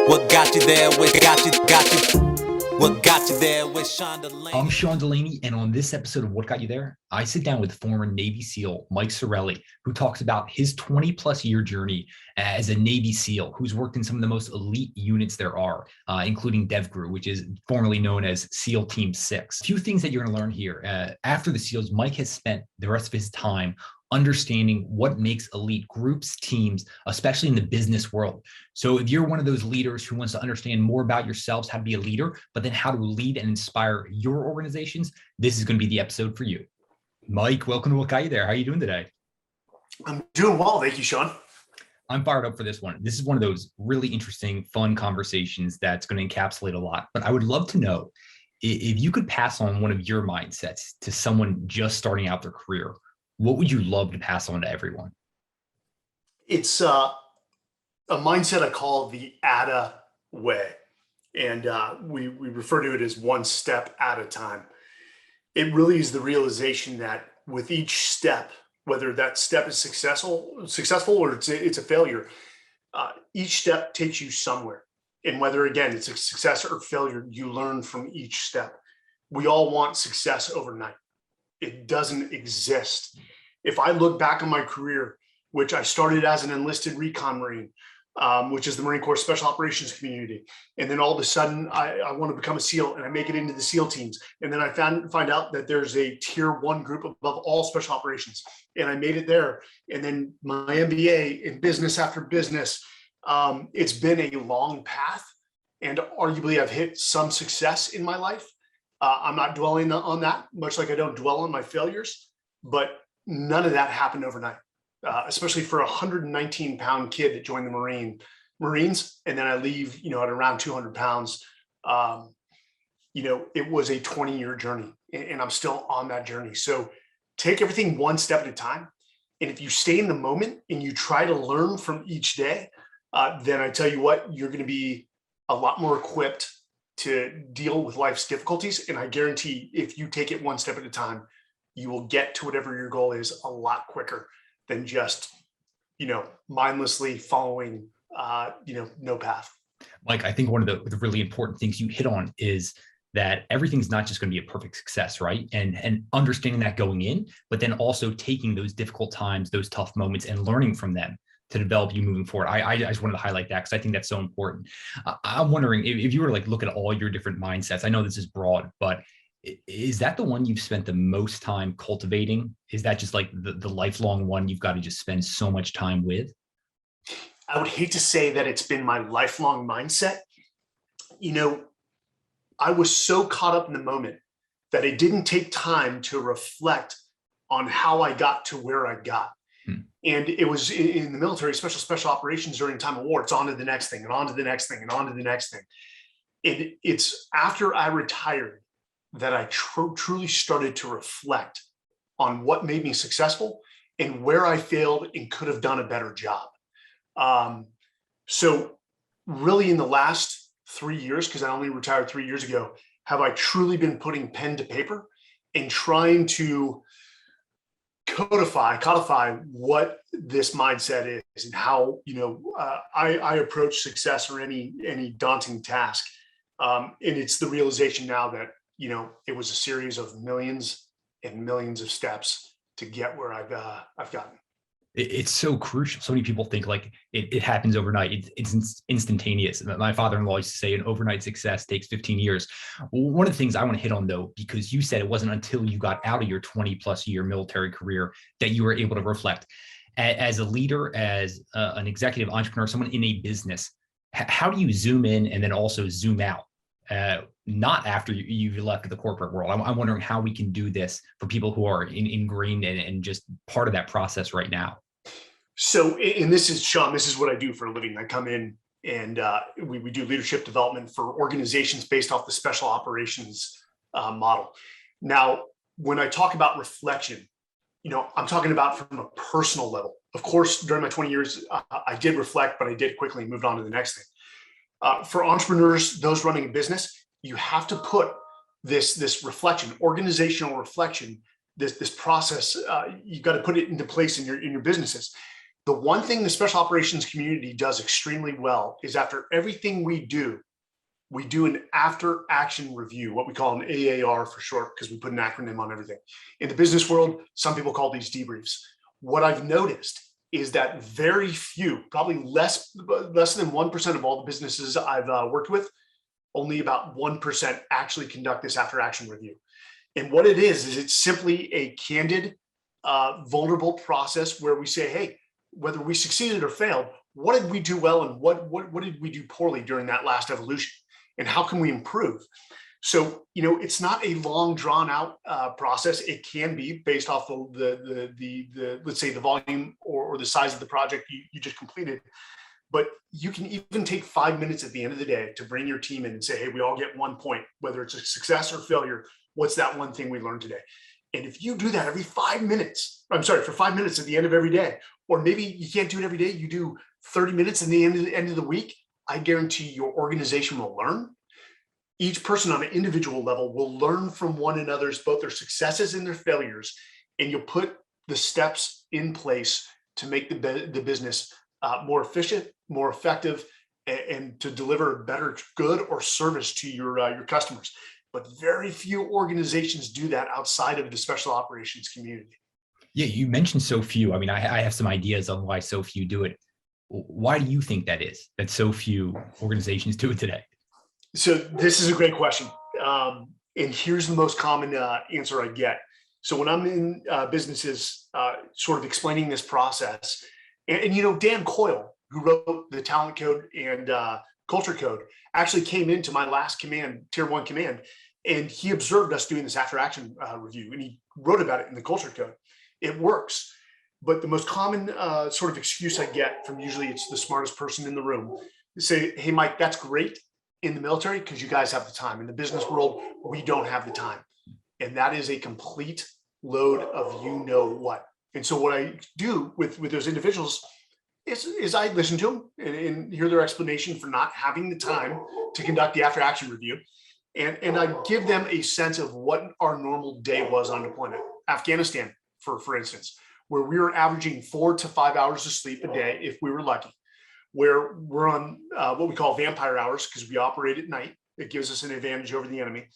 What got you there with What got you there with Sean DeLaney? I'm Sean DeLaney, and on this episode of What Got You There, I sit down with former Navy SEAL Mike Cirelli, who talks about his 20-plus year journey as a Navy SEAL, who's worked in some of the most elite units there are, including DevGru, which is formerly known as SEAL Team 6. A few things that you're going to learn here. After the SEALs, Mike has spent the rest of his time understanding what makes elite groups, teams, especially in the business world. So if you're one of those leaders who wants to understand more about yourselves, how to be a leader, but then how to lead and inspire your organizations, this is going to be the episode for you. Mike, welcome to What Got You There. How are you doing today? I'm doing well. Thank you, Sean. I'm fired up for this one. This is one of those really interesting, fun conversations that's going to encapsulate a lot. But I would love to know if you could pass on one of your mindsets to someone just starting out their career. What would you love to pass on to everyone? It's a mindset I call the ADA way. And we refer to it as one step at a time. It really is the realization that with each step, whether that step is successful or it's a failure, each step takes you somewhere. And whether, again, it's a success or failure, you learn from each step. We all want success overnight. It doesn't exist. If I look back on my career, which I started as an enlisted Recon Marine, which is the Marine Corps Special Operations community, and then all of a sudden I want to become a SEAL and I make it into the SEAL teams, and then I find out that there's a tier 1 group above all special operations, and I made it there, and then my MBA in business after business. It's been a long path, and arguably I've hit some success in my life. I'm not dwelling on that, much like I don't dwell on my failures, but none of that happened overnight, especially for a 119-pound kid that joined the Marines, and then I leave, at around 200 pounds. It was a 20-year journey, and I'm still on that journey. So take everything one step at a time. And if you stay in the moment and you try to learn from each day, then I tell you what, you're going to be a lot more equipped to deal with life's difficulties. And I guarantee if you take it one step at a time, you will get to whatever your goal is a lot quicker than just, mindlessly following, no path. Mike, I think one of the really important things you hit on is that everything's not just going to be a perfect success, right? And understanding that going in, but then also taking those difficult times, those tough moments, and learning from them to develop you moving forward. I just wanted to highlight that because I think that's so important. I'm wondering if you were to look at all your different mindsets. I know this is broad, but is that the one you've spent the most time cultivating? Is that just the lifelong one you've got to just spend so much time with? I would hate to say that it's been my lifelong mindset. I was so caught up in the moment that it didn't take time to reflect on how I got to where I got. And it was in the military, special operations during time of war. It's on to the next thing and on to the next thing and on to the next thing. It's after I retired that I truly started to reflect on what made me successful and where I failed and could have done a better job. So really in the last 3 years, because I only retired 3 years ago, have I truly been putting pen to paper and trying to codify what this mindset is and how, I approach success or any daunting task. And it's the realization now that, it was a series of millions and millions of steps to get where I've gotten. It's so crucial. So many people think it happens overnight. It's instantaneous. My father-in-law used to say an overnight success takes 15 years. One of the things I want to hit on, though, because you said it wasn't until you got out of your 20-plus year military career that you were able to reflect. As a leader, as an executive entrepreneur, someone in a business, how do you zoom in and then also zoom out? Not after you've left the corporate world. I'm wondering how we can do this for people who are ingrained and just part of that process right now. So, and this is, Sean, this is what I do for a living. I come in and we do leadership development for organizations based off the special operations model. Now, when I talk about reflection, I'm talking about from a personal level. Of course, during my 20 years, I did reflect, but I did quickly move on to the next thing. For entrepreneurs, those running a business, you have to put this reflection, organizational reflection, this process. You've got to put it into place in your businesses. The one thing the special operations community does extremely well is after everything we do an after action review, what we call an AAR for short, because we put an acronym on everything. In the business world, some people call these debriefs. What I've noticed is that very few, probably less than 1% of all the businesses I've worked with, only about 1% actually conduct this after action review. And what it is it's simply a candid, vulnerable process where we say, hey, whether we succeeded or failed, what did we do well and what did we do poorly during that last evolution? And how can we improve? So, it's not a long drawn out process. It can be based off the let's say the volume or the size of the project you just completed. But you can even take 5 minutes at the end of the day to bring your team in and say, hey, we all get 1 point, whether it's a success or failure. What's that one thing we learned today? And if you do that every 5 minutes, for 5 minutes at the end of every day, or maybe you can't do it every day, you do 30 minutes at the end of the week, I guarantee your organization will learn. Each person on an individual level will learn from one another's, both their successes and their failures, and you'll put the steps in place to make the business more efficient, more effective, and to deliver a better good or service to your customers. But very few organizations do that outside of the special operations community. Yeah, you mentioned so few. I mean, I have some ideas on why so few do it. Why do you think that is, that so few organizations do it today? So this is a great question. And here's the most common answer I get. So when I'm in businesses sort of explaining this process, and Dan Coyle, who wrote the talent code and culture code, actually came into my last command, tier 1 command, and he observed us doing this after action review, and he wrote about it in the culture code. It works. But the most common sort of excuse I get from, usually it's the smartest person in the room, say, hey, Mike, that's great in the military because you guys have the time. In the business world, we don't have the time. And that is a complete load of what. And so what I do with those individuals is I listen to them and hear their explanation for not having the time to conduct the after action review. And I give them a sense of what our normal day was on deployment. Afghanistan, for instance, where we were averaging 4 to 5 hours of sleep a day if we were lucky, where we're on what we call vampire hours because we operate at night. It gives us an advantage over the enemy.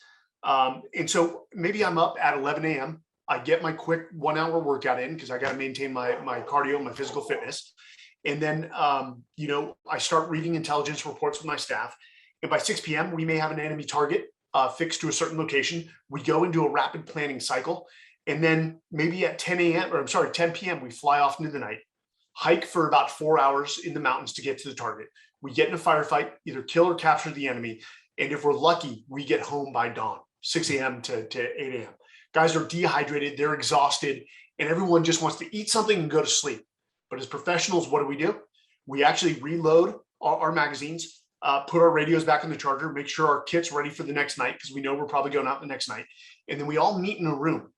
And so maybe I'm up at 11 a.m. I get my quick 1 hour workout in because I got to maintain my cardio, my physical fitness. And then, I start reading intelligence reports with my staff. And by 6 p.m., we may have an enemy target fixed to a certain location. We go into a rapid planning cycle. And then maybe at 10 p.m., we fly off into the night, hike for about 4 hours in the mountains to get to the target. We get in a firefight, either kill or capture the enemy. And if we're lucky, we get home by dawn, 6 a.m. to 8 a.m. Guys are dehydrated, they're exhausted, and everyone just wants to eat something and go to sleep. But as professionals, what do? We actually reload our magazines, put our radios back in the charger, make sure our kit's ready for the next night because we know we're probably going out the next night. And then we all meet in a room.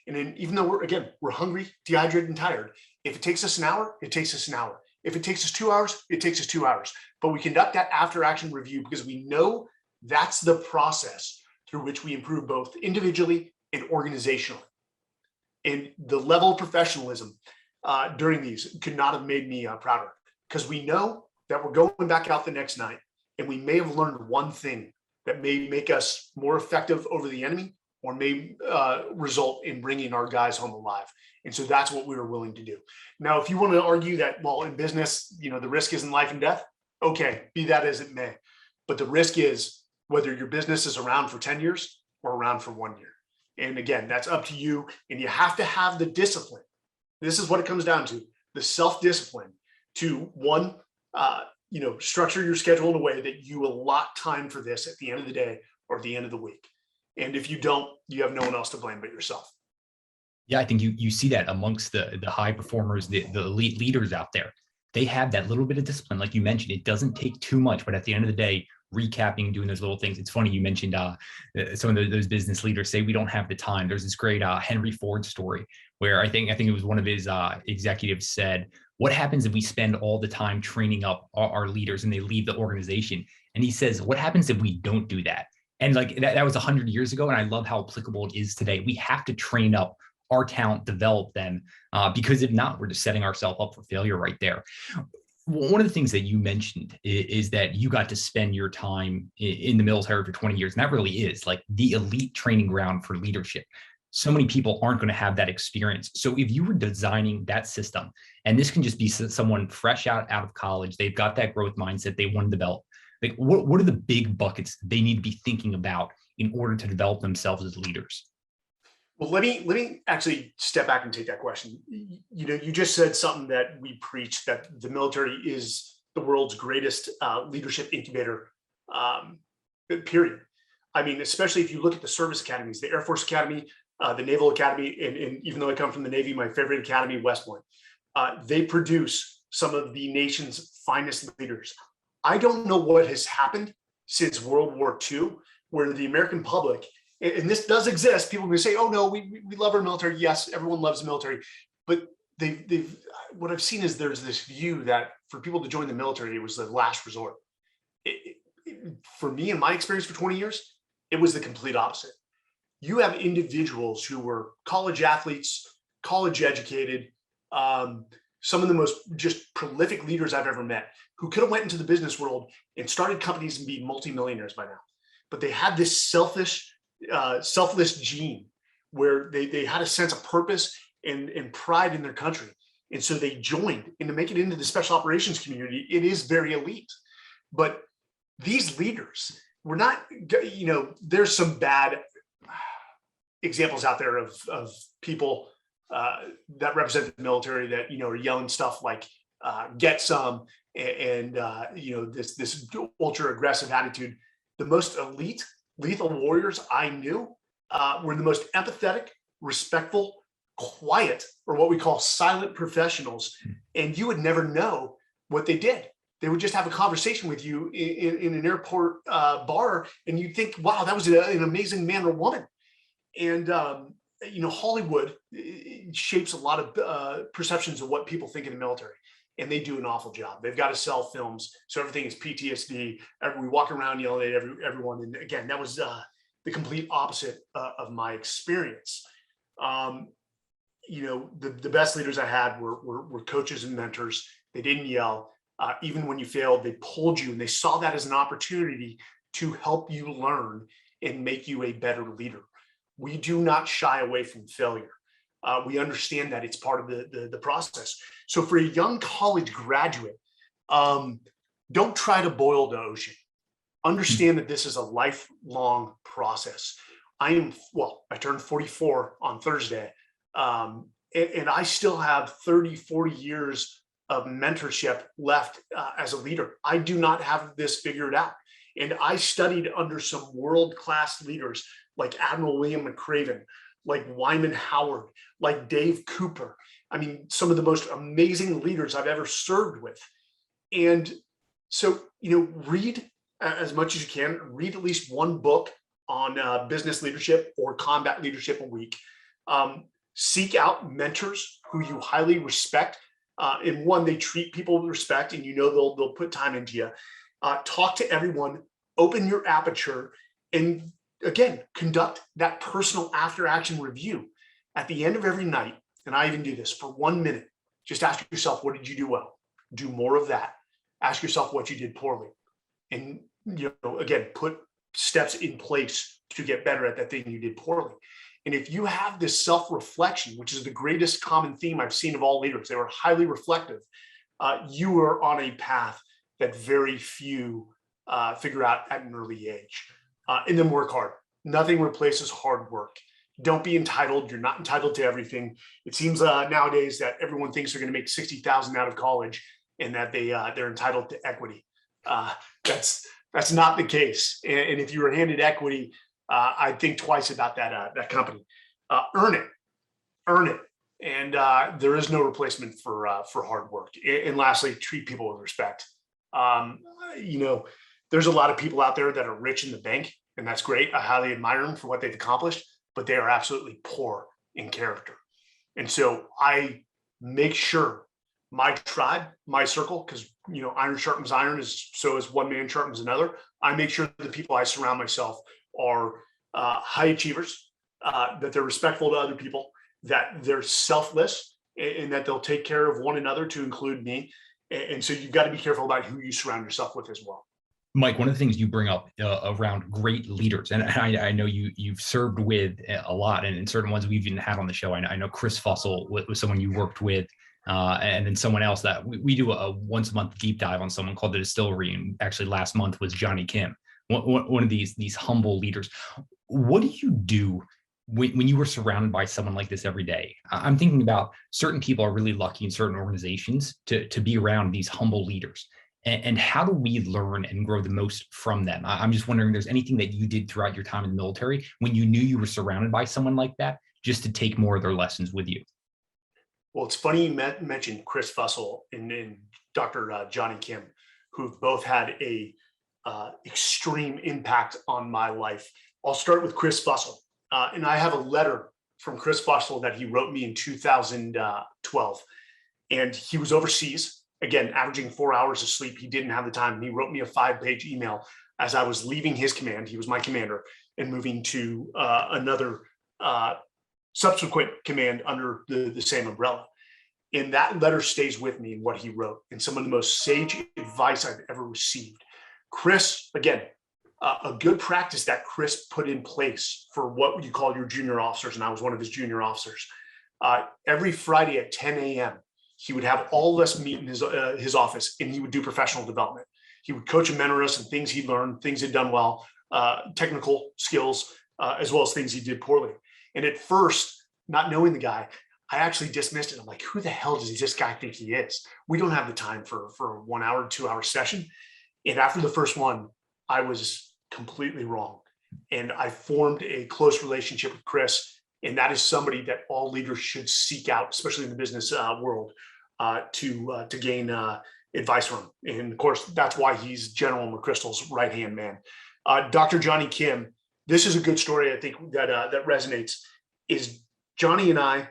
And then even though we're hungry, dehydrated, and tired, if it takes us an hour, it takes us an hour. If it takes us 2 hours, it takes us 2 hours. But we conduct that after action review because we know that's the process through which we improve both individually and organizationally. And the level of professionalism during these could not have made me prouder because we know that we're going back out the next night and we may have learned one thing that may make us more effective over the enemy or may result in bringing our guys home alive. And so that's what we were willing to do. Now, if you want to argue that, well, in business, the risk isn't life and death, okay, be that as it may. But the risk is whether your business is around for 10 years or around for 1 year. And again, that's up to you. And you have to have the discipline. This is what it comes down to, the self-discipline to one, structure your schedule in a way that you allot time for this at the end of the day or the end of the week. And if you don't, you have no one else to blame but yourself. Yeah, I think you see that amongst the high performers, the elite leaders out there. They have that little bit of discipline. Like you mentioned, it doesn't take too much, but at the end of the day, recapping, doing those little things. It's funny you mentioned some of those business leaders say we don't have the time. There's this great Henry Ford story where I think it was one of his executives said, what happens if we spend all the time training up our leaders and they leave the organization? And he says, what happens if we don't do that? And like that was 100 years ago. And I love how applicable it is today. We have to train up our talent, develop them, because if not, we're just setting ourselves up for failure right there. One of the things that you mentioned is that you got to spend your time in the military for 20 years. And that really is like the elite training ground for leadership. So many people aren't going to have that experience. So if you were designing that system, and this can just be someone fresh out of college, they've got that growth mindset they want to develop. Like what are the big buckets they need to be thinking about in order to develop themselves as leaders? Well, let me actually step back and take that question. You just said something that we preach, that the military is the world's greatest leadership incubator, period. I mean, especially if you look at the service academies, the Air Force Academy, the Naval Academy, and even though I come from the Navy, my favorite academy, West Point, they produce some of the nation's finest leaders. I don't know what has happened since World War II, where the American public, and this does exist, people may say, oh no, we love our military. Yes, everyone loves the military. But they've what I've seen is there's this view that for people to join the military, it was the last resort. For me, in my experience for 20 years, it was the complete opposite. You have individuals who were college athletes, college educated, some of the most just prolific leaders I've ever met, who could have went into the business world and started companies and be multimillionaires by now. But they had this selfless gene where they had a sense of purpose and pride in their country. And so they joined, and to make it into the special operations community, it is very elite. But these leaders, we're not, there's some bad examples out there of people that represent the military that, are yelling stuff like get some, and this ultra aggressive attitude. The most elite lethal warriors I knew were the most empathetic, respectful, quiet, or what we call silent professionals. And you would never know what they did. They would just have a conversation with you in an airport bar, and you'd think, wow, that was an amazing man or woman. And Hollywood shapes a lot of perceptions of what people think in the military, and they do an awful job. They've got to sell films, so everything is PTSD. We walk around yelling at everyone, and again, that was the complete opposite of my experience. The best leaders I had were coaches and mentors. They didn't yell. Even when you failed, they pulled you, and they saw that as an opportunity to help you learn and make you a better leader. We do not shy away from failure. We understand that it's part of the process. So for a young college graduate, don't try to boil the ocean. Understand that this is a lifelong process. I turned 44 on Thursday, and I still have 30, 40 years of mentorship left as a leader. I do not have this figured out. And I studied under some world-class leaders like Admiral William McCraven, like Wyman Howard, like Dave Cooper. I mean, some of the most amazing leaders I've ever served with. And so, read as much as you can, read at least one book on business leadership or combat leadership a week. Seek out mentors who you highly respect. And one, they treat people with respect, and they'll put time into you. Talk to everyone, open your aperture, and again, conduct that personal after action review at the end of every night. And I even do this for 1 minute. Just ask yourself, what did you do well? Do more of that. Ask yourself what you did poorly. And, again, put steps in place to get better at that thing you did poorly. And if you have this self-reflection, which is the greatest common theme I've seen of all leaders, they were highly reflective, you are on a path that very few figure out at an early age. And then work hard. Nothing replaces hard work. Don't be entitled. You're not entitled to everything. It seems nowadays that everyone thinks they're going to make $60,000 out of college and that they're entitled to equity. That's not the case. And if you were handed equity, I'd think twice about that company. Earn it. And there is no replacement for hard work. And lastly, treat people with respect. There's a lot of people out there that are rich in the bank, and that's great. I highly admire them for what they've accomplished, but they are absolutely poor in character. And so I make sure my tribe, my circle, because iron sharpens iron, so as one man sharpens another. I make sure the people I surround myself are high achievers, that they're respectful to other people, that they're selfless and that they'll take care of one another, to include me. And so you've got to be careful about who you surround yourself with as well. Mike, one of the things you bring up around great leaders, and I know you've served with a lot, and certain ones we've even had on the show. I know Chris Fussell was someone you worked with, and then someone else that we do a once a month deep dive on someone called the Distillery, and actually last month was Johnny Kim, one of these humble leaders. What do you do when you were surrounded by someone like this every day? I'm thinking about certain people are really lucky in certain organizations to be around these humble leaders. And how do we learn and grow the most from them? I'm just wondering if there's anything that you did throughout your time in the military when you knew you were surrounded by someone like that, just to take more of their lessons with you. Well, it's funny you mentioned Chris Fussell and Dr. Johnny Kim, who've both had a extreme impact on my life. I'll start with Chris Fussell. And I have a letter from Chris Fussell that he wrote me in 2012. And he was overseas, again, averaging 4 hours of sleep. He didn't have the time. And he wrote me a 5-page email as I was leaving his command. He was my commander, and moving to another subsequent command under the same umbrella. And that letter stays with me in what he wrote, and some of the most sage advice I've ever received. Chris, again, a good practice that Chris put in place for what you call your junior officers, and I was one of his junior officers. Every Friday at 10 a.m., he would have all of us meet in his office, and he would do professional development. He would coach and mentor us in things he'd learned, things he'd done well, technical skills, as well as things he did poorly. And at first, not knowing the guy, I actually dismissed it. I'm like, who the hell does this guy think he is? We don't have the time for a 1 hour, 2 hour session. And after the first one, I was completely wrong. And I formed a close relationship with Chris. And that is somebody that all leaders should seek out, especially in the business world, to gain advice from. And of course, that's why he's General McChrystal's right-hand man. Dr. Johnny Kim, this is a good story, I think, that resonates. Is Johnny and I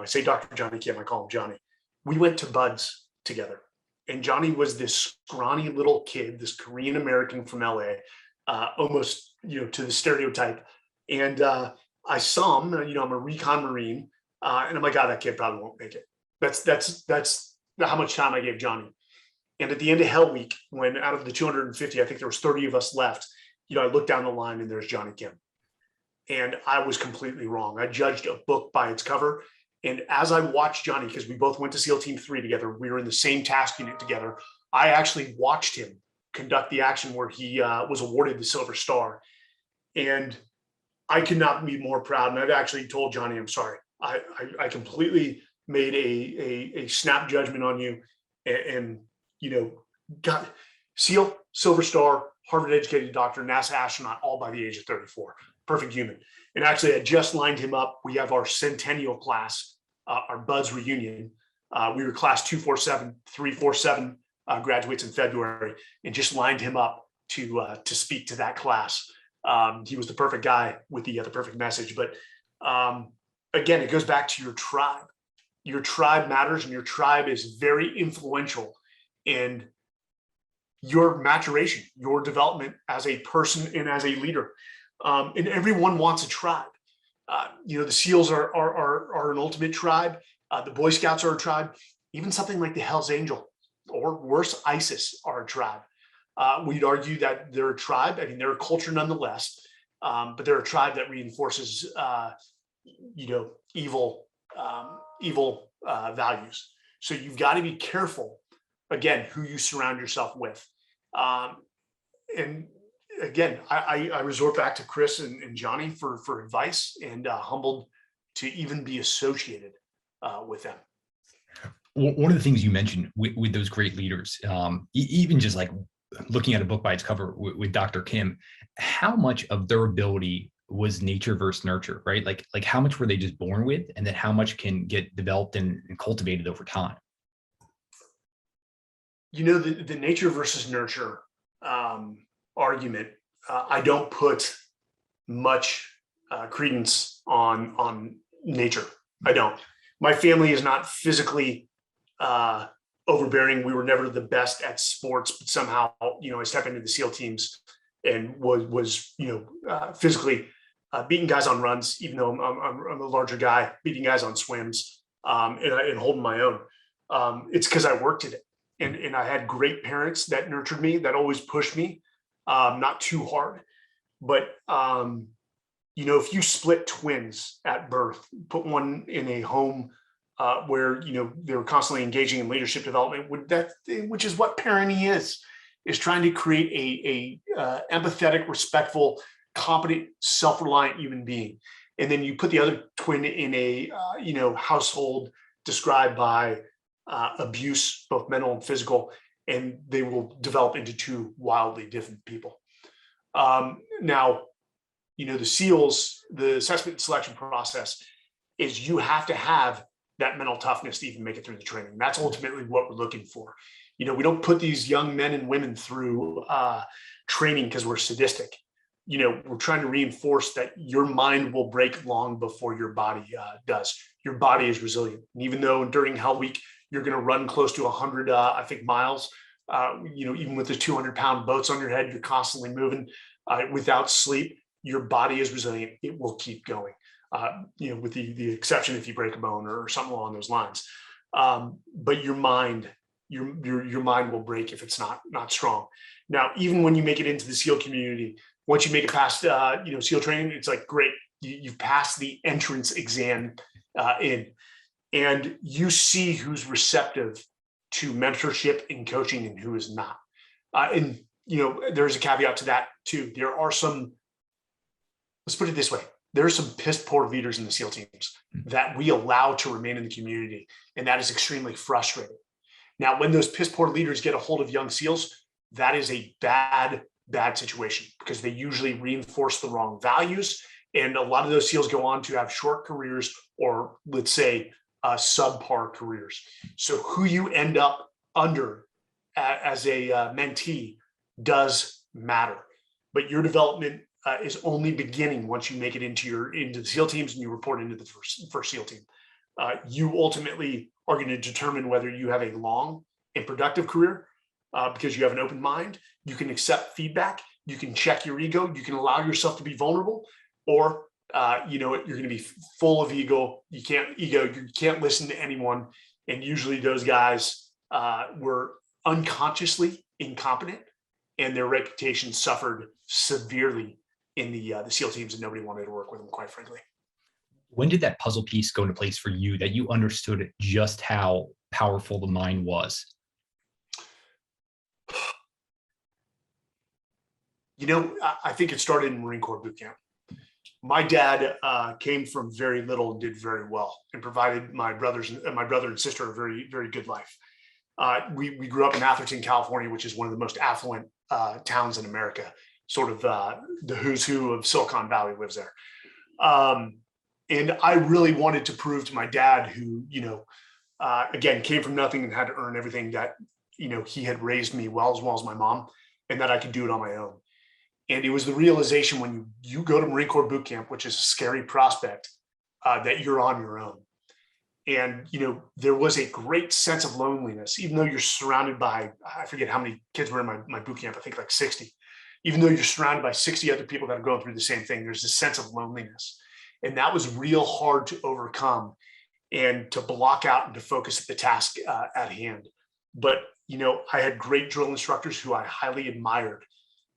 say Dr. Johnny Kim, I call him Johnny. We went to Buds together. And Johnny was this scrawny little kid, this Korean American from LA, almost, to the stereotype. And I saw him, I'm a Recon Marine, and I'm like, God, that kid probably won't make it. That's how much time I gave Johnny. And at the end of Hell Week, when out of the 250, I think there was 30 of us left, I looked down the line and there's Johnny Kim. And I was completely wrong. I judged a book by its cover. And as I watched Johnny, because we both went to SEAL Team 3 together, we were in the same task unit together, I actually watched him conduct the action where he was awarded the Silver Star. And I could not be more proud. And I've actually told Johnny, I'm sorry. I completely made a snap judgment on you, and got SEAL, Silver Star, Harvard educated doctor, NASA astronaut, all by the age of 34. Perfect human. And actually, I just lined him up. We have our centennial class, our Buds reunion. We were class 247, 347 graduates in February, and just lined him up to speak to that class. He was the perfect guy with the perfect message. But again, it goes back to your tribe. Your tribe matters, and your tribe is very influential in your maturation, your development as a person and as a leader. And everyone wants a tribe. The SEALs are an ultimate tribe. The Boy Scouts are a tribe. Even something like the Hells Angel, or worse, ISIS, are a tribe. We'd argue that they're a tribe. I mean, they're a culture nonetheless, but they're a tribe that reinforces, evil values. So you've got to be careful, again, who you surround yourself with. And again, I resort back to Chris and Johnny for advice, and humbled to even be associated with them. One of the things you mentioned with those great leaders, even just like looking at a book by its cover with Dr. Kim, how much of their ability was nature versus nurture, right? Like how much were they just born with, and then how much can get developed and cultivated over time? The nature versus nurture argument, I don't put much credence on nature. I don't. My family is not physically overbearing. We were never the best at sports, but somehow, I stepped into the SEAL teams and was physically beating guys on runs, even though I'm a larger guy, beating guys on swims, and holding my own. It's because I worked at it, and I had great parents that nurtured me, that always pushed me, not too hard. But if you split twins at birth, put one in a home where they were constantly engaging in leadership development, which is what parenting is trying to create a empathetic, respectful, competent, self-reliant human being. And then you put the other twin in a household described by abuse, both mental and physical, and they will develop into two wildly different people. Now, the SEALs, the assessment and selection process is you have to have that mental toughness to even make it through the training. That's ultimately what we're looking for. We don't put these young men and women through training because we're sadistic. We're trying to reinforce that your mind will break long before your body does. Your body is resilient. And even though during Hell Week, you're going to run close to 100, miles, even with the 200-pound boats on your head, you're constantly moving without sleep. Your body is resilient. It will keep going, with the exception if you break a bone or something along those lines. But your mind will break if it's not strong. Now, even when you make it into the SEAL community, once you make it past, SEAL training, it's like, great, you've passed the entrance exam and you see who's receptive to mentorship and coaching and who is not. And there's a caveat to that too. There are some, let's put it this way, there are some piss poor leaders in the SEAL teams that we allow to remain in the community, and that is extremely frustrating. Now, when those piss poor leaders get a hold of young SEALs, that is a bad situation because they usually reinforce the wrong values. And a lot of those SEALs go on to have short careers, or let's say subpar careers. So who you end up under as a mentee does matter, but your development is only beginning once you make it into the SEAL teams and you report into the first SEAL team. You ultimately are going to determine whether you have a long and productive career because you have an open mind. You can accept feedback. You can check your ego. You can allow yourself to be vulnerable, or you're going to be full of ego. You can't listen to anyone. And usually those guys were unconsciously incompetent, and their reputation suffered severely in the SEAL teams, and nobody wanted to work with them, quite frankly. When did that puzzle piece go into place for you that you understood just how powerful the mind was? I think it started in Marine Corps boot camp. My dad came from very little and did very well, and provided my brother and sister a very, very good life. We grew up in Atherton, California, which is one of the most affluent towns in America. Sort of the who's who of Silicon Valley lives there. And I really wanted to prove to my dad, who, again, came from nothing and had to earn everything, that, he had raised me well as my mom, and that I could do it on my own. And it was the realization when you go to Marine Corps boot camp, which is a scary prospect, that you're on your own. And, there was a great sense of loneliness, even though you're surrounded by, I forget how many kids were in my boot camp, I think like 60. Even though you're surrounded by 60 other people that are going through the same thing, there's this sense of loneliness. And that was real hard to overcome and to block out and to focus at the task at hand. But, I had great drill instructors who I highly admired.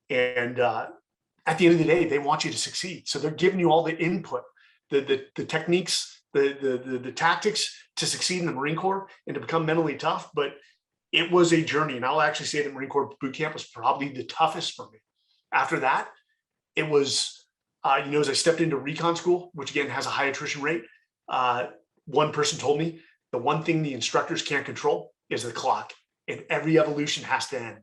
And at the end of the day, they want you to succeed. So they're giving you all the input, the techniques, the tactics to succeed in the Marine Corps and to become mentally tough. But it was a journey. And I'll actually say that Marine Corps boot camp was probably the toughest for me. After that, it was, as I stepped into recon school, which again has a high attrition rate, one person told me the one thing the instructors can't control is the clock, and every evolution has to end.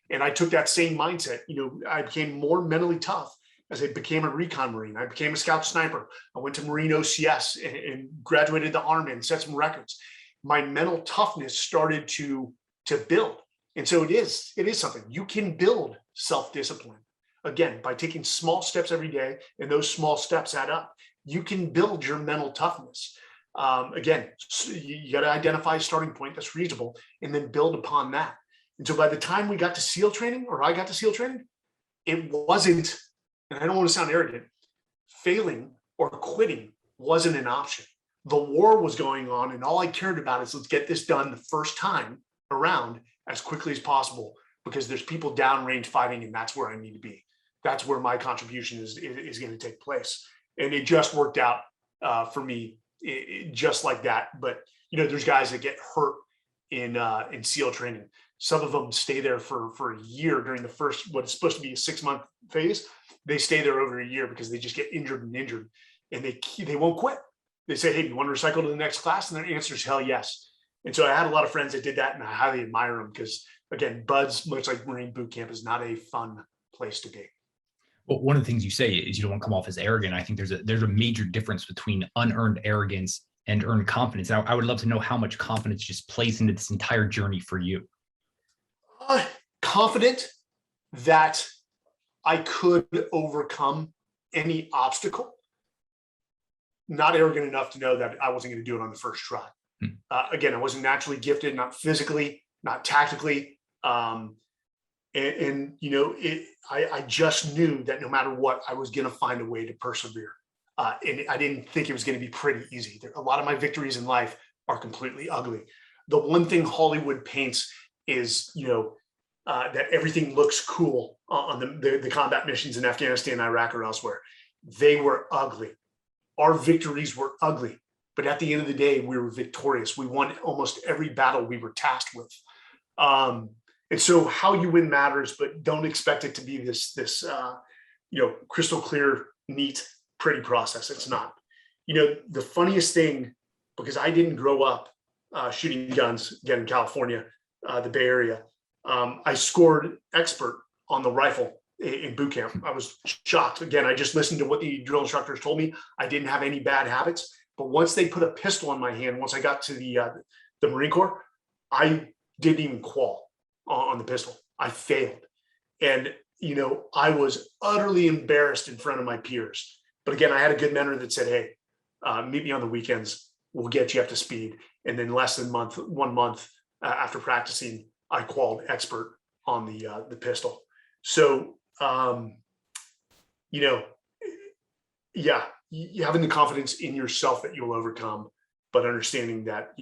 And I took that same mindset. I became more mentally tough as I became a recon Marine. I became a Scout-Sniper. I went to Marine OCS and graduated the Army and set some records. My mental toughness started to build. And so it is something you can build self-discipline. Again, by taking small steps every day, and those small steps add up, you can build your mental toughness. Again, you got to identify a starting point that's reasonable and then build upon that. And so by the time we got to SEAL training, or I got to SEAL training, it wasn't, and I don't want to sound arrogant, failing or quitting wasn't an option. The war was going on, and all I cared about is let's get this done the first time around as quickly as possible, because there's people downrange fighting, and that's where I need to be. That's where my contribution is going to take place. And it just worked out for me, just like that. But there's guys that get hurt in SEAL training. Some of them stay there for a year during the first, what's supposed to be a 6-month phase. They stay there over a year because they just get injured, and they won't quit. They say, hey, do you want to recycle to the next class? And their answer is hell yes. And so I had a lot of friends that did that, and I highly admire them because, again, BUD/S, much like Marine boot camp, is not a fun place to be. Well, one of the things you say is you don't want to come off as arrogant. I think there's a major difference between unearned arrogance and earned confidence. I would love to know how much confidence just plays into this entire journey for you. Confident that I could overcome any obstacle. Not arrogant enough to know that I wasn't going to do it on the first try. Again, I wasn't naturally gifted, not physically, not tactically. I just knew that no matter what, I was going to find a way to persevere. And I didn't think it was going to be pretty easy. A lot of my victories in life are completely ugly. The one thing Hollywood paints is, that everything looks cool on the combat missions in Afghanistan, Iraq, or elsewhere. They were ugly. Our victories were ugly, but at the end of the day, we were victorious. We won almost every battle we were tasked with. And so how you win matters, but don't expect it to be this crystal clear, neat, pretty process. It's not. The funniest thing, because I didn't grow up shooting guns, again, in California, the Bay Area, I scored expert on the rifle in boot camp. I was shocked. Again, I just listened to what the drill instructors told me. I didn't have any bad habits, but once they put a pistol in my hand, once I got to the Marine Corps, I didn't even qual on the pistol. I failed. And, I was utterly embarrassed in front of my peers. But again, I had a good mentor that said, hey, meet me on the weekends. We'll get you up to speed. And then less than 1 month after practicing, I qualified expert on the pistol. So, having the confidence in yourself that you'll overcome, but understanding that,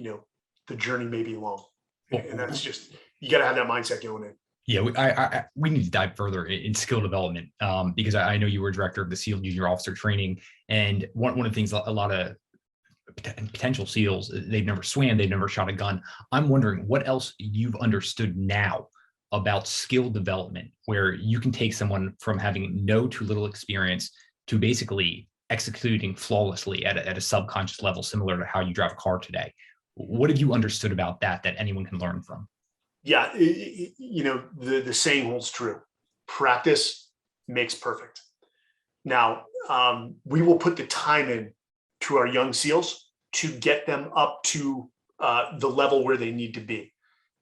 the journey may be long. And that's just, you got to have that mindset going in. Yeah, we need to dive further in skill development because I know you were director of the SEAL Junior Officer Training. And one of the things a lot of potential SEALs, they've never swam, they've never shot a gun. I'm wondering what else you've understood now about skill development, where you can take someone from having no to little experience to basically executing flawlessly at a subconscious level, similar to how you drive a car today. What have you understood about that anyone can learn from? Yeah, the saying holds true. Practice makes perfect. Now, we will put the time in to our young SEALs to get them up to the level where they need to be.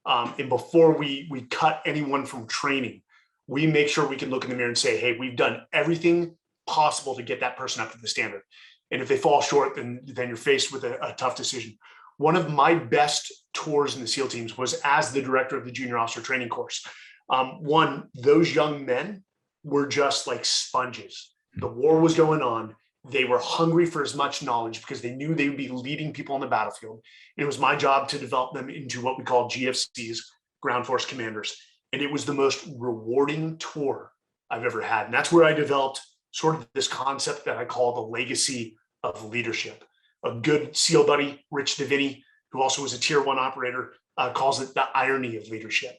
And before we cut anyone from training, we make sure we can look in the mirror and say, hey, we've done everything possible to get that person up to the standard. And if they fall short, then you're faced with a tough decision. One of my best tours in the SEAL teams was as the director of the junior officer training course. Those young men were just like sponges. The war was going on. They were hungry for as much knowledge because they knew they would be leading people on the battlefield. And it was my job to develop them into what we call GFCs, ground force commanders. And it was the most rewarding tour I've ever had. And that's where I developed sort of this concept that I call the legacy of leadership. A good SEAL buddy, Rich DeVinny, who also was a tier 1 operator, calls it the irony of leadership.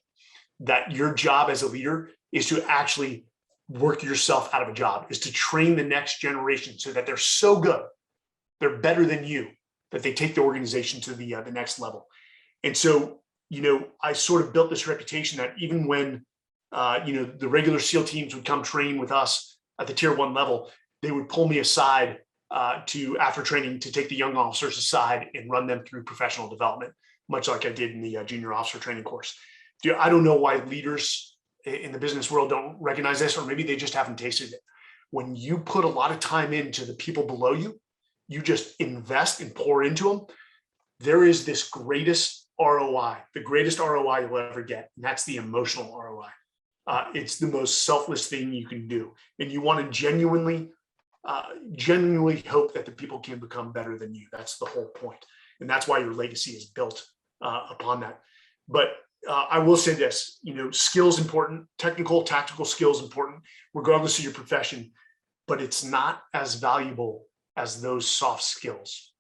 That your job as a leader is to actually work yourself out of a job, is to train the next generation so that they're so good, they're better than you, that they take the organization to the next level. And so, I sort of built this reputation that even when, the regular SEAL teams would come train with us at the tier 1 level, they would pull me aside after training to take the young officers aside and run them through professional development, much like I did in the junior officer training course. I don't know why leaders in the business world don't recognize this, or maybe they just haven't tasted it. When you put a lot of time into the people below you, you just invest and pour into them. There is this greatest ROI, the greatest ROI you'll ever get. And that's the emotional ROI. It's the most selfless thing you can do. And you want to genuinely genuinely hope that the people can become better than you. That's the whole point. And that's why your legacy is built upon that. But I will say this, skills important, technical, tactical skills important, regardless of your profession, but it's not as valuable as those soft skills.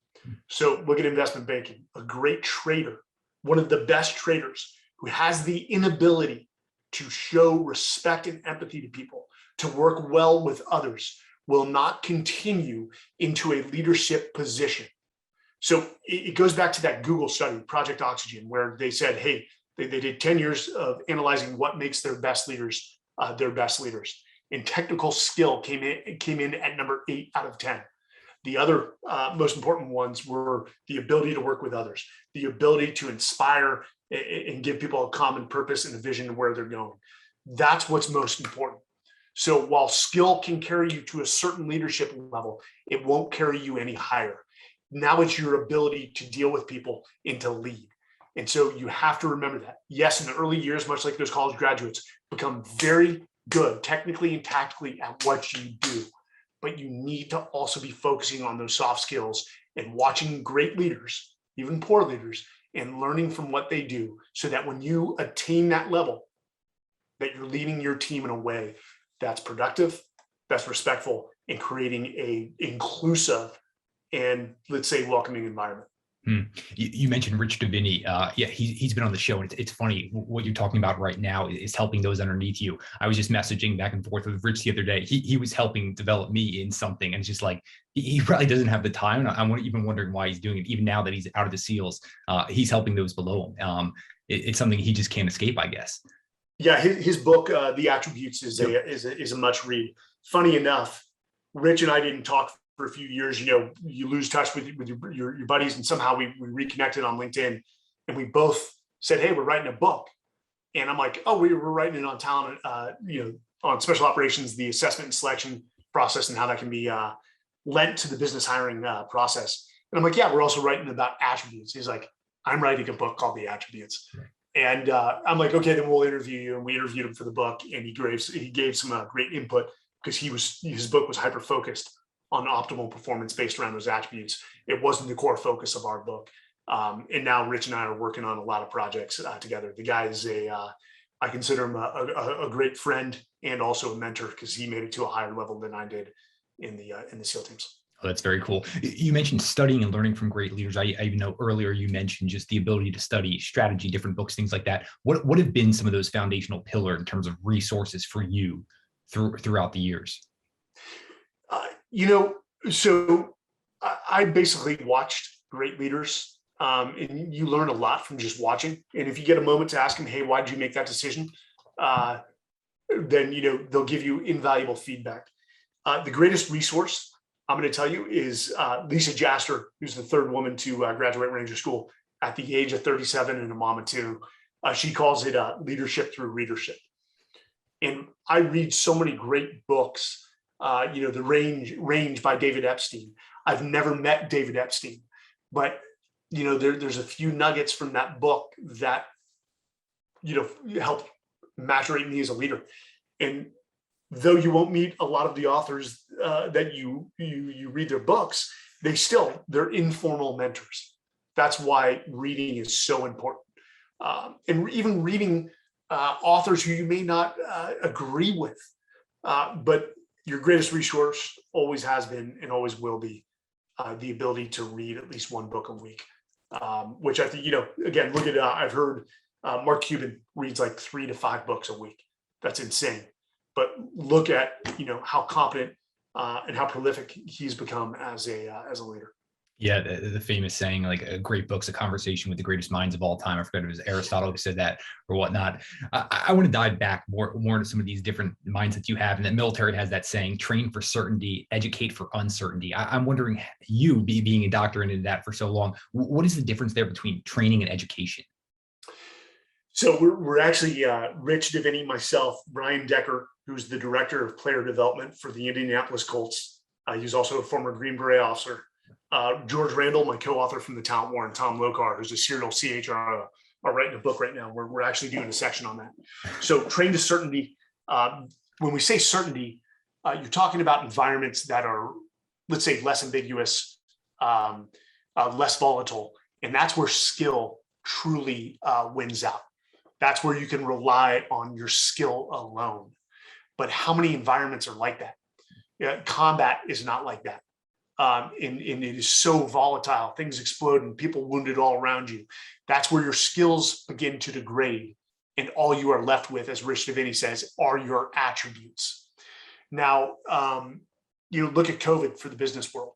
So look at investment banking, a great trader, one of the best traders who has the inability to show respect and empathy to people, to work well with others, will not continue into a leadership position. So it goes back to that Google study, Project Oxygen, where they said, hey, they did 10 years of analyzing what makes their best leaders. And technical skill came in at number 8 out of 10. The other most important ones were the ability to work with others, the ability to inspire and give people a common purpose and a vision of where they're going. That's what's most important. So while skill can carry you to a certain leadership level, it won't carry you any higher. Now it's your ability to deal with people and to lead. And so you have to remember that. Yes, in the early years, much like those college graduates, become very good technically and tactically at what you do. But you need to also be focusing on those soft skills and watching great leaders, even poor leaders, and learning from what they do so that when you attain that level, that you're leading your team in a way that's productive, that's respectful, and creating a inclusive and, let's say, welcoming environment. You mentioned Rich DeVinny. He's been on the show, and it's funny what you're talking about right now is helping those underneath you. I was just messaging back and forth with Rich the other day. He was helping develop me in something, and it's just like he probably doesn't have the time. And I'm even wondering why he's doing it, even now that he's out of the SEALs. He's helping those below him. It's something he just can't escape, I guess. Yeah, his book, The Attributes, is a must read. Funny enough, Rich and I didn't talk for a few years. You lose touch with your buddies, and somehow we reconnected on LinkedIn, and we both said, hey, we're writing a book. And I'm like, oh, we're writing it on talent, on special operations, the assessment and selection process, and how that can be lent to the business hiring process. And I'm like, yeah, we're also writing about attributes. He's like, I'm writing a book called The Attributes. And I'm like, okay, then we'll interview you. And we interviewed him for the book, and he gave some great input, because his book was hyper focused on optimal performance based around those attributes. It wasn't the core focus of our book. And now Rich and I are working on a lot of projects together. The guy is I consider him a great friend and also a mentor, because he made it to a higher level than I did in the SEAL teams. Oh, that's very cool. You mentioned studying and learning from great leaders. I even know earlier you mentioned just the ability to study strategy, different books, things like that. What have been some of those foundational pillars in terms of resources for you throughout the years? So I basically watched great leaders, and you learn a lot from just watching. And if you get a moment to ask them, hey, why did you make that decision? Then, they'll give you invaluable feedback. The greatest resource I'm going to tell you is Lisa Jaster, who's the third woman to graduate Ranger School at the age of 37 and a mom of 2. She calls it leadership through readership. And I read so many great books. The Range by David Epstein. I've never met David Epstein, but there's a few nuggets from that book that helped maturate me as a leader. And though you won't meet a lot of the authors that you read their books, they're informal mentors. That's why reading is so important. And even reading authors who you may not agree with, but your greatest resource always has been and always will be the ability to read at least one book a week, which I think, again, look at, I've heard Mark Cuban reads like 3 to 5 books a week. That's insane. But look at, how competent and how prolific he's become as a leader. Yeah, the famous saying, like, a great book's a conversation with the greatest minds of all time. I forget if it was Aristotle who said that or whatnot. I want to dive back more into some of these different mindsets you have. And that military has that saying, train for certainty, educate for uncertainty. I'm wondering, you being a doctor and in that for so long, what is the difference there between training and education? So we're actually Rich DeVinny, myself, Brian Decker, who's the director of player development for the Indianapolis Colts. He's also a former Green Beret officer. George Randall, my co-author from the Talent War, and Tom Lokar, who's a serial CHRO, are writing a book right now. We're actually doing a section on that. So train to certainty. When we say certainty, you're talking about environments that are, let's say, less ambiguous, less volatile. And that's where skill truly wins out. That's where you can rely on your skill alone. But how many environments are like that? Combat is not like that. And it is so volatile. Things explode and people wounded all around you. That's where your skills begin to degrade. And all you are left with, as Rich DeLaney says, are your attributes. Now, look at COVID for the business world.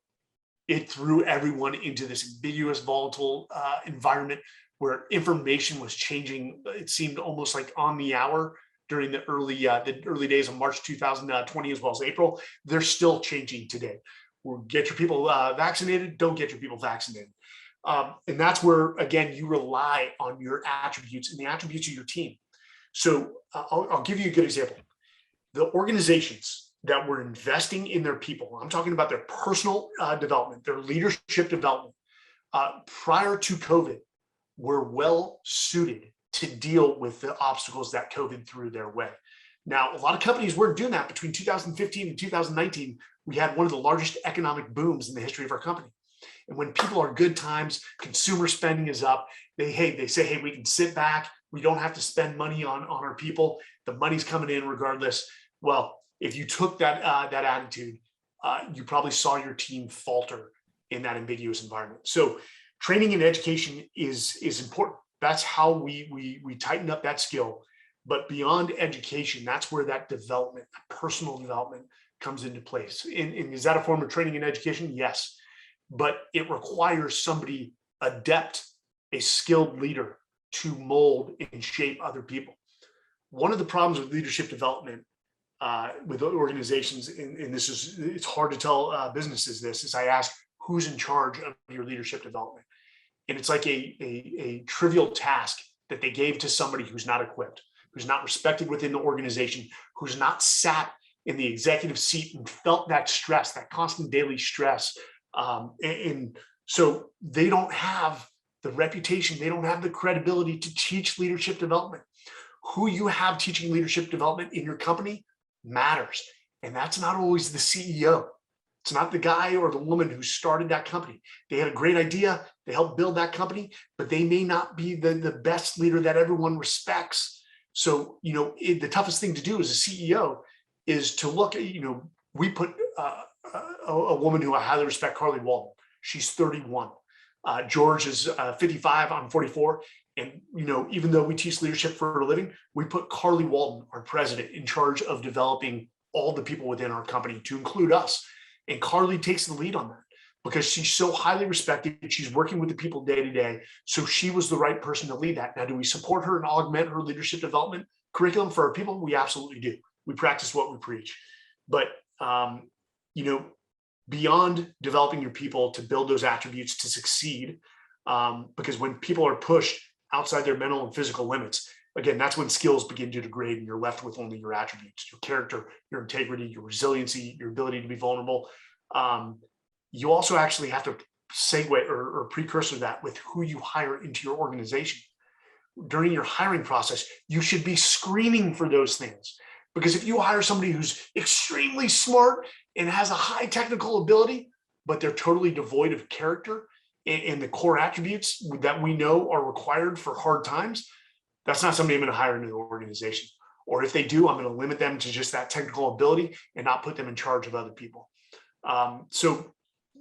It threw everyone into this ambiguous, volatile environment where information was changing. It seemed almost like on the hour during the early days of March 2020, as well as April. They're still changing today. Get your people vaccinated, don't get your people vaccinated. And that's where, again, you rely on your attributes and the attributes of your team. So I'll give you a good example. The organizations that were investing in their people, I'm talking about their personal development, their leadership development, prior to COVID, were well suited to deal with the obstacles that COVID threw their way. Now, a lot of companies weren't doing that. Between 2015 and 2019, we had one of the largest economic booms in the history of our company. And when people are good times, consumer spending is up, they say, hey, we can sit back. We don't have to spend money on our people. The money's coming in regardless. Well, if you took that attitude, you probably saw your team falter in that ambiguous environment. So training and education is important. That's how we tighten up that skill. But beyond education, that's where that development, that personal development, comes into place. And is that a form of training and education? Yes. But it requires somebody adept, a skilled leader, to mold and shape other people. One of the problems with leadership development with organizations, and it's hard to tell businesses this, is I ask, who's in charge of your leadership development? And it's like a trivial task that they gave to somebody who's not equipped, who's not respected within the organization, who's not sat in the executive seat and felt that stress, that constant daily stress. And so they don't have the reputation, they don't have the credibility to teach leadership development. Who you have teaching leadership development in your company matters. And that's not always the CEO. It's not the guy or the woman who started that company. They had a great idea, they helped build that company, but they may not be the best leader that everyone respects. So, the toughest thing to do as a CEO is to look at, we put a woman who I highly respect, Carly Walden. She's 31. George is 55, I'm 44. And, even though we teach leadership for a living, we put Carly Walden, our president, in charge of developing all the people within our company, to include us. And Carly takes the lead on that because she's so highly respected. She's working with the people day to day. So she was the right person to lead that. Now, do we support her and augment her leadership development curriculum for our people? We absolutely do. We practice what we preach. But, beyond developing your people to build those attributes to succeed, because when people are pushed outside their mental and physical limits, again, that's when skills begin to degrade and you're left with only your attributes, your character, your integrity, your resiliency, your ability to be vulnerable. You also actually have to segue or precursor that with who you hire into your organization. During your hiring process, you should be screening for those things. Because if you hire somebody who's extremely smart and has a high technical ability, but they're totally devoid of character and the core attributes that we know are required for hard times, that's not somebody I'm going to hire into the organization. Or if they do, I'm going to limit them to just that technical ability and not put them in charge of other people. So,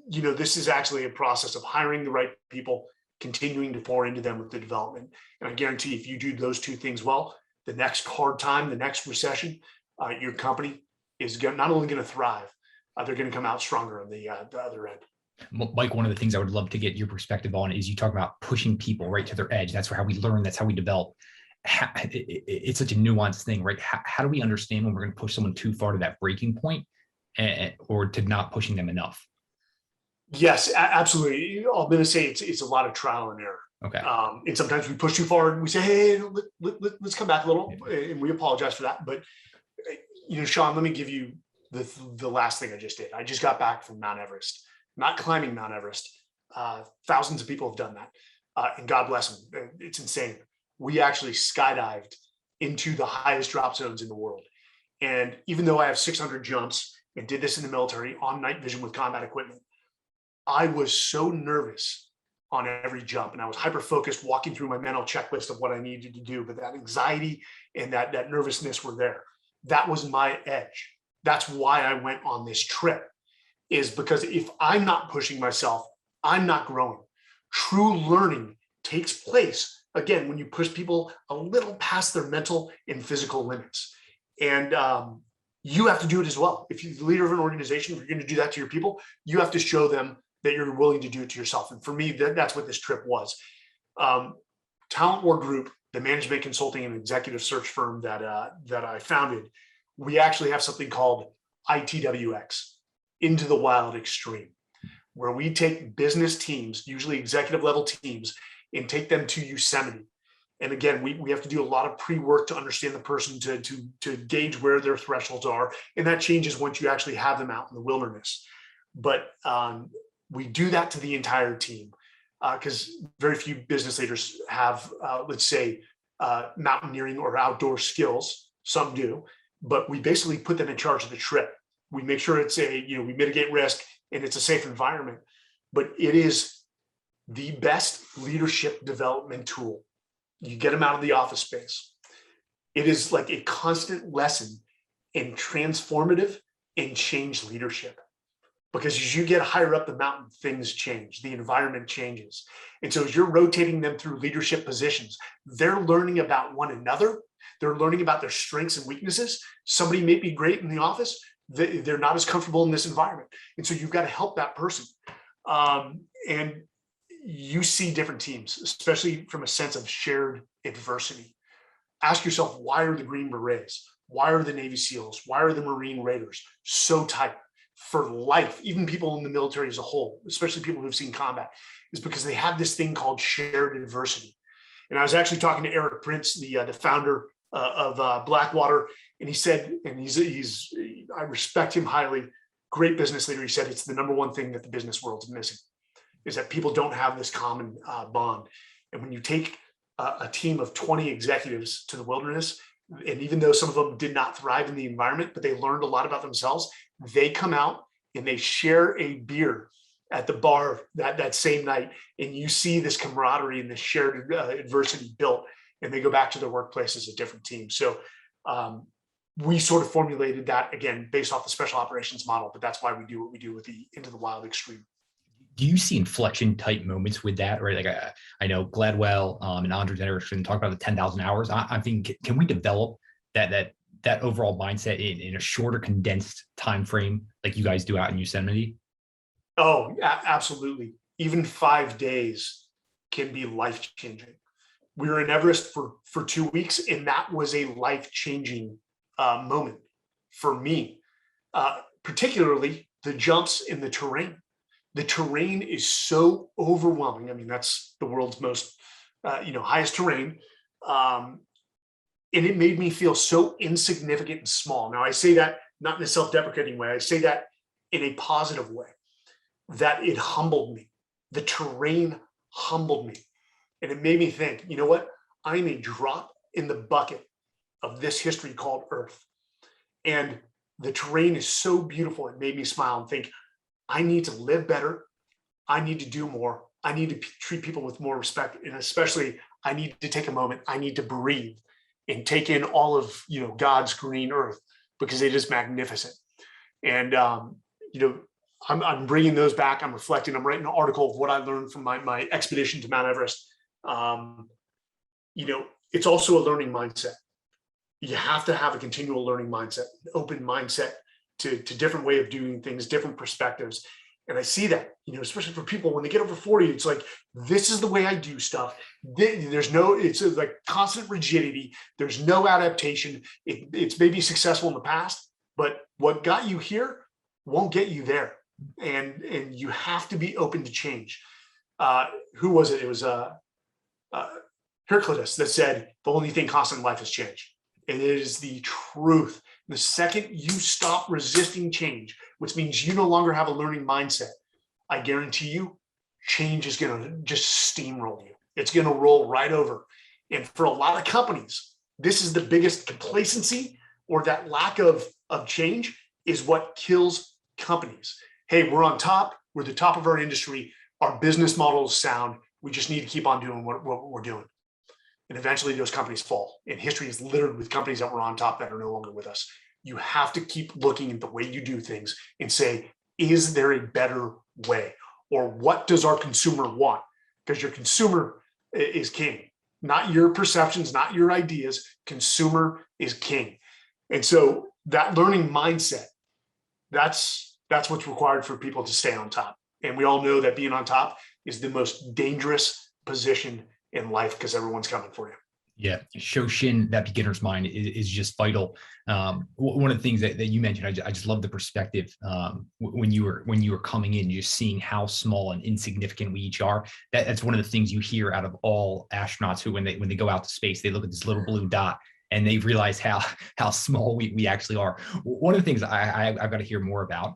this is actually a process of hiring the right people, continuing to pour into them with the development. And I guarantee if you do those two things well, the next hard time, the next recession, your company is not only going to thrive, they're going to come out stronger on the other end. Mike, one of the things I would love to get your perspective on is you talk about pushing people right to their edge. That's how we learn. That's how we develop. It's such a nuanced thing, right? How do we understand when we're going to push someone too far to that breaking point or to not pushing them enough? Yes, absolutely. I'm going to say it's a lot of trial and error. Okay. And sometimes we push too far and we say, hey, let's come back a little, and we apologize for that. But, Sean, let me give you the last thing I just did. I just got back from Mount Everest, not climbing Mount Everest. Thousands of people have done that. And God bless them. It's insane. We actually skydived into the highest drop zones in the world. And even though I have 600 jumps and did this in the military on night vision with combat equipment, I was so nervous on every jump, and I was hyper focused walking through my mental checklist of what I needed to do. But that anxiety and that nervousness were there. That was my edge. That's why I went on this trip, is because if I'm not pushing myself, I'm not growing. True learning takes place, again, when you push people a little past their mental and physical limits. And you have to do it as well. If you're the leader of an organization, if you're going to do that to your people, you have to show them that you're willing to do it to yourself. And for me, that's what this trip was. Talent War Group, the management consulting and executive search firm that I founded, we actually have something called ITWX, Into the Wild Extreme, where we take business teams, usually executive level teams, and take them to Yosemite. And again, we have to do a lot of pre-work to understand the person, to gauge where their thresholds are. And that changes once you actually have them out in the wilderness. But we do that to the entire team, because very few business leaders have, let's say, mountaineering or outdoor skills. Some do, but we basically put them in charge of the trip. We make sure it's we mitigate risk and it's a safe environment, but it is the best leadership development tool. You get them out of the office space. It is like a constant lesson in transformative and change leadership. Because as you get higher up the mountain, things change, the environment changes. And so as you're rotating them through leadership positions, they're learning about one another. They're learning about their strengths and weaknesses. Somebody may be great in the office. They're not as comfortable in this environment. And so you've got to help that person. And you see different teams, especially from a sense of shared adversity. Ask yourself, why are the Green Berets? Why are the Navy SEALs? Why are the Marine Raiders so tight for life? Even people in the military as a whole, especially people who've seen combat, is because they have this thing called shared adversity. And I was actually talking to Eric Prince, the founder of Blackwater, and he said, and I respect him highly, great business leader. He said it's the number one thing that the business world is missing, is that people don't have this common bond. And when you take a team of 20 executives to the wilderness, and even though some of them did not thrive in the environment, but they learned a lot about themselves, they come out and they share a beer at the bar that same night, and you see this camaraderie and this shared adversity built, and they go back to their workplace as a different team. So we sort of formulated that, again, based off the special operations model, but that's why we do what we do with the Into the Wild Extreme. Do you see inflection type moments with that? Right? Like I know Gladwell and Andre Henderson talk about the 10,000 hours. I think, can we develop that overall mindset in a shorter, condensed time frame like you guys do out in Yosemite? Oh, absolutely. Even 5 days can be life-changing. We were in Everest for 2 weeks, and that was a life-changing moment for me, particularly the jumps in the terrain. The terrain is so overwhelming. I mean, that's the world's most, highest terrain. And it made me feel so insignificant and small. Now, I say that not in a self-deprecating way. I say that in a positive way, that it humbled me. The terrain humbled me. And it made me think, you know what? I'm a drop in the bucket of this history called Earth. And the terrain is so beautiful. It made me smile and think, I need to live better. I need to do more. I need to treat people with more respect. And especially, I need to take a moment. I need to breathe and take in all of, God's green earth, because it is magnificent. And, I'm bringing those back. I'm reflecting. I'm writing an article of what I learned from my expedition to Mount Everest. It's also a learning mindset. You have to have a continual learning mindset, an open mindset to different way of doing things, different perspectives. And I see that, especially for people when they get over 40, it's like, this is the way I do stuff. It's like constant rigidity. There's no adaptation. It's maybe successful in the past, but what got you here won't get you there. And you have to be open to change. Who was it? It was Heraclitus that said, the only thing constant in life is change. And it is the truth. The second you stop resisting change, which means you no longer have a learning mindset, I guarantee you, change is going to just steamroll you. It's going to roll right over. And for a lot of companies, this is the biggest complacency or that lack of change is what kills companies. Hey, we're on top. We're the top of our industry. Our business model is sound. We just need to keep on doing what we're doing. And eventually those companies fall. And history is littered with companies that were on top that are no longer with us. You have to keep looking at the way you do things and say, is there a better way? Or what does our consumer want? Because your consumer is king, not your perceptions, not your ideas. Consumer is king. And so that learning mindset, that's what's required for people to stay on top. And we all know that being on top is the most dangerous position in life because everyone's coming for you. Yeah, Shoshin, that beginner's mind is just vital. One of the things that you mentioned, I just love the perspective when you were coming in, just seeing how small and insignificant we each are. That's one of the things you hear out of all astronauts who, when they go out to space, they look at this little blue dot and they realize how small we actually are. One of the things I've got to hear more about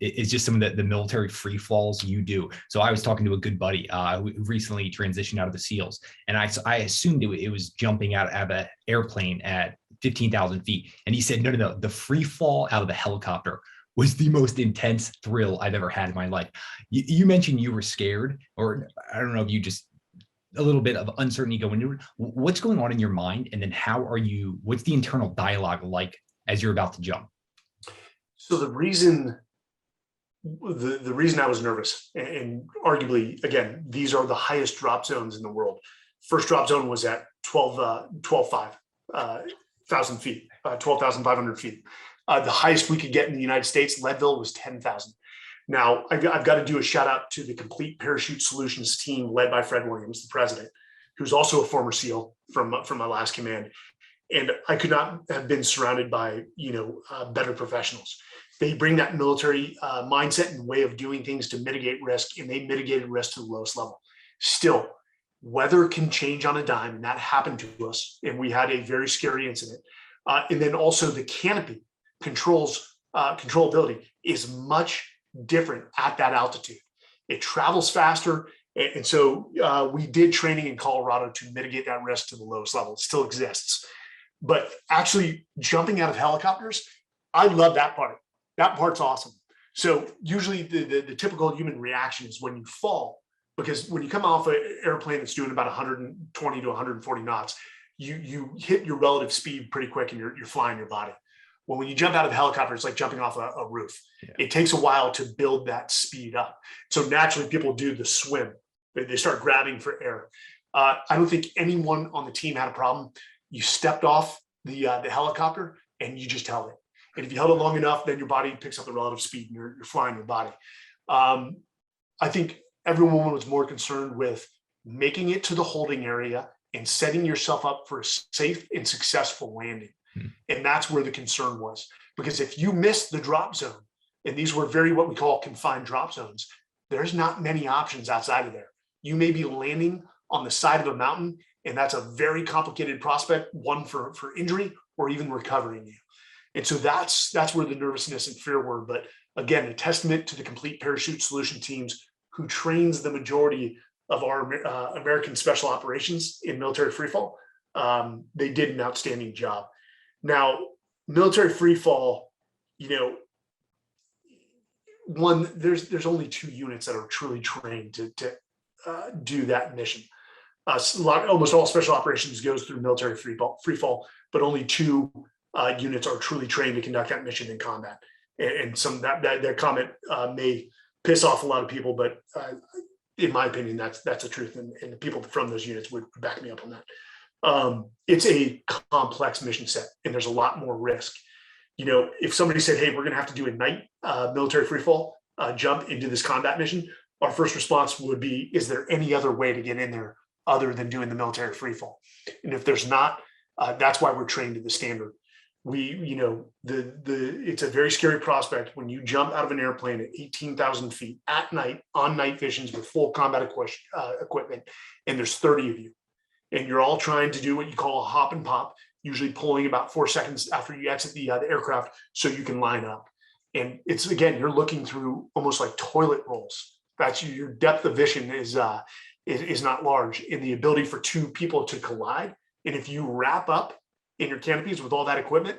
is just some of the military free falls you do. So I was talking to a good buddy who recently transitioned out of the SEALs, and I assumed it was jumping out of an airplane at 15,000 feet. And he said, no, the free fall out of the helicopter was the most intense thrill I've ever had in my life. You mentioned you were scared, or I don't know if you just a little bit of uncertainty going into it. What's going on in your mind? And then what's the internal dialogue like as you're about to jump? So the reason I was nervous, and arguably, again, these are the highest drop zones in the world. First drop zone was at 12,500 feet, 12,500 feet. The highest we could get in the United States, Leadville, was 10,000. Now, I've got to do a shout out to the Complete Parachute Solutions team led by Fred Williams, the president, who's also a former SEAL from my last command. And I could not have been surrounded by, better professionals. They bring that military mindset and way of doing things to mitigate risk, and they mitigated risk to the lowest level. Still, weather can change on a dime, and that happened to us. And we had a very scary incident. And then also the canopy controllability is much different at that altitude. It travels faster. And so we did training in Colorado to mitigate that risk to the lowest level. It still exists. But actually jumping out of helicopters, I love that part. That part's awesome. So usually the typical human reaction is when you fall, because when you come off an airplane that's doing about 120 to 140 knots, you hit your relative speed pretty quick and you're flying your body. Well, when you jump out of a helicopter, it's like jumping off a roof. Yeah. It takes a while to build that speed up. So naturally, people do the swim. They start grabbing for air. I don't think anyone on the team had a problem. You stepped off the helicopter and you just held it. And if you held it long enough, then your body picks up the relative speed and you're flying your body. I think everyone was more concerned with making it to the holding area and setting yourself up for a safe and successful landing. And that's where the concern was, because if you miss the drop zone, and these were what we call confined drop zones, there's not many options outside of there. You may be landing on the side of a mountain, and that's a very complicated prospect, one for injury or even recovering you. And so that's where the nervousness and fear were. But again, a testament to the Complete Parachute Solution teams who trains the majority of our American special operations in military freefall. They did an outstanding job. Now, military free fall, there's only 2 units that are truly trained to do that mission. Almost all special operations goes through military free fall, but only 2 units are truly trained to conduct that mission in combat. And some that comment may piss off a lot of people, but in my opinion, that's the truth, and the people from those units would back me up on that. It's a complex mission set, and there's a lot more risk. If somebody said, hey, we're going to have to do a night military freefall jump into this combat mission, our first response would be, is there any other way to get in there other than doing the military freefall? And if there's not, that's why we're trained to the standard. It's a very scary prospect when you jump out of an airplane at 18,000 feet at night on night missions with full combat equipment, and there's 30 of you. And you're all trying to do what you call a hop and pop, usually pulling about 4 seconds after you exit the aircraft so you can line up. And it's, again, you're looking through almost like toilet rolls. That's your depth of vision is not large, in the ability for 2 people to collide. And if you wrap up in your canopies with all that equipment,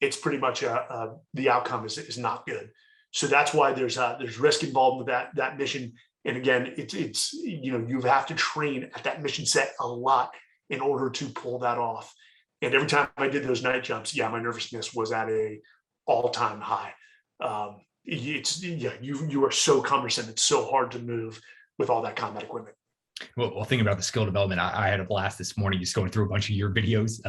it's pretty much the outcome is not good. So that's why there's risk involved with that mission. And again, it's you have to train at that mission set a lot in order to pull that off. And every time I did those night jumps, my nervousness was at a all-time high. You are so cumbersome. It's so hard to move with all that combat equipment. Well, thinking about the skill development, I had a blast this morning just going through a bunch of your videos,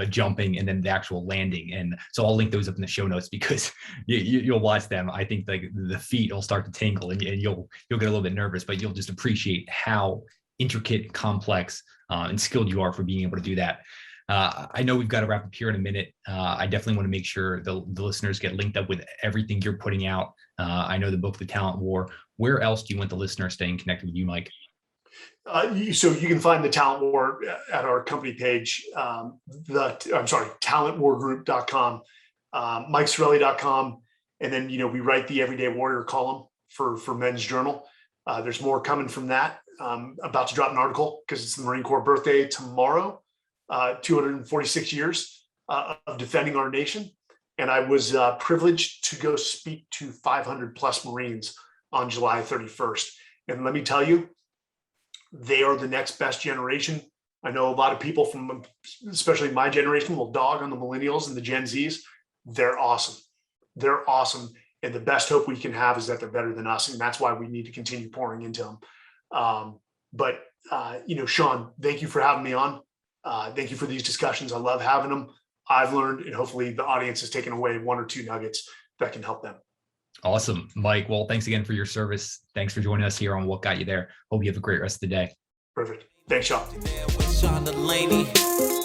jumping, and then the actual landing. And so I'll link those up in the show notes because you'll watch them. I think like the feet will start to tingle and you'll get a little bit nervous, but you'll just appreciate how intricate, complex, and skilled you are for being able to do that. I know we've got to wrap up here in a minute. I definitely want to make sure the listeners get linked up with everything you're putting out. I know the book, The Talent War. Where else do you want the listeners staying connected with you, Mike? So you can find the Talent War at our company page, talentwargroup.com, MikeCirelli.com. And then, we write the Everyday Warrior column for Men's Journal. There's more coming from that. About to drop an article because it's the Marine Corps birthday tomorrow, 246 years of defending our nation. And I was privileged to go speak to 500 plus Marines on July 31st. And let me tell you, they are the next best generation. I know a lot of people from, especially my generation, will dog on the millennials and the Gen Zs. They're awesome. They're awesome. And the best hope we can have is that they're better than us. And that's why we need to continue pouring into them. But Sean, thank you for having me on. Thank you for these discussions. I love having them. I've learned, and hopefully the audience has taken away one or two nuggets that can help them. Awesome, Mike. Well, thanks again for your service. Thanks for joining us here on What Got You There. Hope you have a great rest of the day. Perfect. Thanks, Sean. DeLaney.